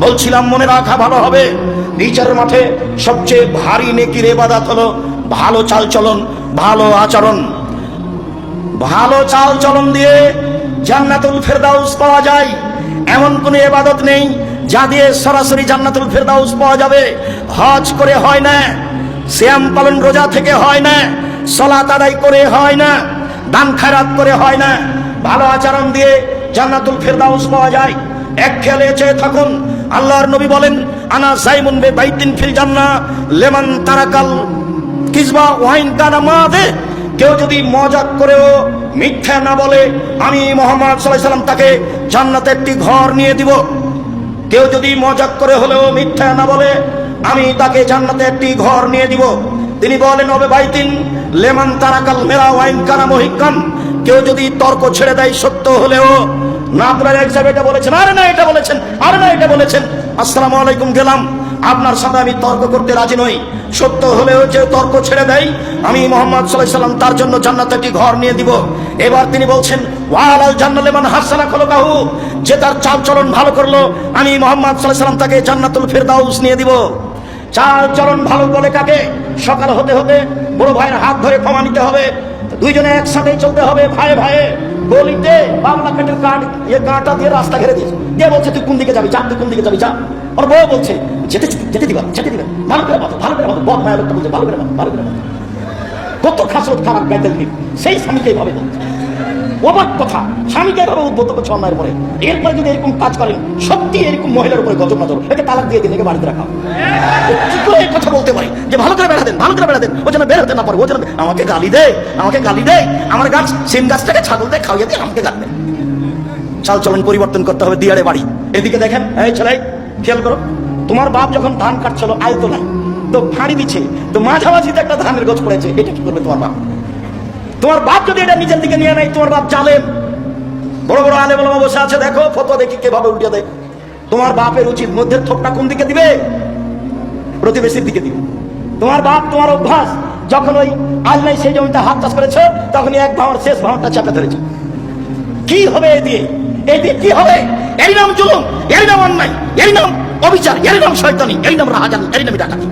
বলছিলাম মনে রাখা ভালো হবে, বিচারের মাঠে সবচেয়ে ভারী নেকির ইবাদত হলো ভালো চালচলন, ভালো আচরণ। ভালো চালচলন দিয়ে জান্নাতুল ফেরদাউস পাওয়া যায় এমন কোন ইবাদত নেই যা দিয়ে সরাসরি জান্নাতুল ফেরদাউস পাওয়া যাবে। হজ করে হয় না, সিয়াম পালন রোজা থেকে হয় না, সালাত আদায় করে হয় না, দান খায়রাত করে হয় না। ভালো আচরণ দিয়ে জান্নাতুল ফেরদাউস পাওয়া যায়। এক খেয়ালে চেয়ে থাকুন, আল্লাহর নবী বলেন, আনা যাইমুন বে বাইতিন ফিল জান্নাহ লিমান তারাকাল কিজবা ওয়াইন কানা মাদে। কেউ যদি মজাক করেও মিথ্যা না বলে, আমি মুহাম্মদ সাল্লাল্লাহু আলাইহি সাল্লাম তাকে জান্নাতে একটি ঘর নিয়ে দিব। কেউ যদি মজাক করে হলেও মিথ্যা না বলে, আমি তাকে জান্নাতে একটি ঘর নিয়ে দিব। তিনি বলেন, ওবে বাইতিন লেমান তারাকাল মেরা ওয়াইন কানা মুহিক্কান। কেউ যদি তর্ক ছেড়ে দেয় সত্য হলেও, না আপনার এক সাহেব এটা বলেছেন, আরে না এটা বলেছেন, আরে না এটা বলেছেন, আসসালামু আলাইকুম গেলাম, আপনার সাথে আমি তর্ক করতে রাজি নই। সত্য হলেও যে তর্ক ছেড়ে দেয়, আমি মুহাম্মদ সাল্লাল্লাহু আলাইহি সাল্লাম তার জন্য জান্নাতে একটি ঘর নিয়ে দিব। এবার তিনি বলছেন, ওয়ালাল জান্নাতুল লিমান হাসানা খুলুকাহু। যে তার চালচলন ভালো করলো, আমি মুহাম্মদ সাল্লাল্লাহু আলাইহি সাল্লাম তাকে জান্নাতুল ফেরদাউস নিয়ে দিব। চালচলন ভালো বলে কাকে? সকাল হতে হতে বড় ভাইয়ের হাত ধরে ক্ষমা নিতে হবে, দুইজনে একসাথেই চলতে হবে, ভাইয়ে ভাইয়ে। গলিতে বাংলা কাঠের কাঠ কাঁটা দিয়ে রাস্তা ঘেরে দিয়েছে, কে বলছে তুই কোন দিকে যাবি, যা তুই কোন দিকে যাবি যা। ওর বউ বলছে যেতে যেতে দিবা, যেতে দিবেন, ভালো করে বলো, ভালো করে বলো। বদ মায়া লোকটা বলছে ভালো করে বলো, ভালো করে বলো। কত খাসরত খারাপ গাইতেন সেই স্বামীকে ভাবে বলছে, অবাক কথা, স্বামীকে ভাবে উদ্বুদ্ধ করছে অন্যায়ের পরে। এরপরে যদি এরকম কাজ করেন, সত্যি এরকম মহিলার উপরে গজব নজর, একে তালাক দিয়ে দিন, একে বাড়িতে রাখা। কি করে এই কথা বলতে পারি যে ভালো করে বেড়া দেন, ভালো করে বেড়া দেন, ও যেন বের হতে না পারে, ও যেন আমাকে গালি দেয়, আমাকে গালি দেয়, আমার গাছ সিম গাছটাকে ছাগল দিয়ে খাওয়াই দিয়ে আমাকে গালি দেয়। চালচলন পরিবর্তন করতে হবে, দিয়ারে বাড়ি। এদিকে দেখেন, এই ছেলে খেয়াল করো, তোমার বাপ যখন ধান কাটছিল আয় তো নাই, তো ফাঁড়ি দিচ্ছে, তো মাঝামাঝিতে একটা ধানের গোছ পড়েছে, এটা কি করবে তোমার বাপ? তোমার বাপ যদি এটা নিজের দিকে নিয়ে নেয়, তোমার বাপ জালেম। বড় বড় আলেম ওলামা বসে আছে, দেখো ফতোয়া দেখি কিভাবে উল্টে দেয়। তোমার বাপের উচিত মধ্যের থোপটা কোন দিকে দিবে? প্রতিবেশীর দিকে দিবে। তোমার বাপ, তোমার অভ্যাস, যখন ওই আল্লাহ সেই জমিতে হাত চাষ করেছে, তখনই এক ভাঙর শেষ ভাঙরটা চাপে ধরেছে। কি হবে এই দিয়ে? এই দিয়ে কি হবে? এরই নাম জুলুম, এরই নাম অন্যায়, এরই নাম অবিচার, এরই নাম শয়তানি, এরই নাম রাহাজানি, এরই নাম ডাকাতি।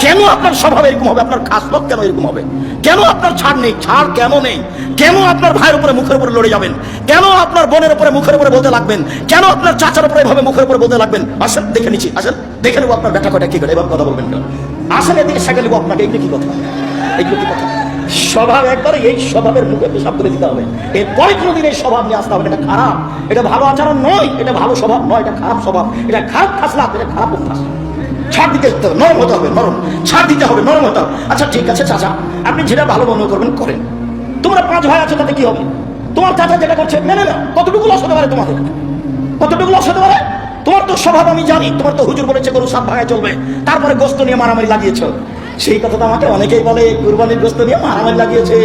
কেন আপনার স্বভাব এরকম হবে? আপনার খাসলত কেন এরকম হবে? কেন আপনার ছাড় নেই? ছাড় কেন নেই? কেন আপনার ভাইয়ের উপরে মুখের উপরে লড়ে যাবেন? কেন আপনার বোনের উপরে মুখের উপরে বলতে লাগবেন? কেন আপনার চাচার উপরে এভাবে মুখের উপরে বলতে লাগবেন? আসেন দেখে নিচ্ছি, আসেন দেখে নেবো আপনার ব্যাটা কয়টা কি করে, এভাবে কথা বলবেন কেন? আসেন এদিকে শেখা নেবো আপনাকে। এগুলো কি কথা? এগুলো কি কথা? স্বভাব একবারে এই স্বভাবের মুখে পেশাব করে দিতে হবে। এরপরে কোনোদিন এই স্বভাব নিয়ে আসতে হবে। এটা খারাপ, এটা ভালো আচরণ নয়, এটা ভালো স্বভাব নয়, এটা খারাপ স্বভাব, এটা খারাপ খাসলাত, এটা খারাপ অভ্যাস। ছাড় দিতে হবে, নরম হতে হবে, নরম ছাড় দিতে হবে, নরম হতে হবে। আচ্ছা ঠিক আছে চাচা, আপনি যেটা ভালো মনে করবেন করেন। তোমরা 5 ভাই আছো, তাতে কি হবে? তোমার চাচা যেটা করছে মেনে নাও। কতটুকু লস হতে পারে তোমাদের? কতটুকু লস হতে পারে? তোমার তো স্বভাব আমি জানি, তোমার তো হুজুর বলেছে গরু 7 ভাগে চলবে, তারপরে গোস্ত নিয়ে মারামারি লাগিয়েছ। সেই কথা তো আমাকে অনেকেই বলে, কুরবানির গোস্ত নিয়ে মারামারি লাগিয়েছে।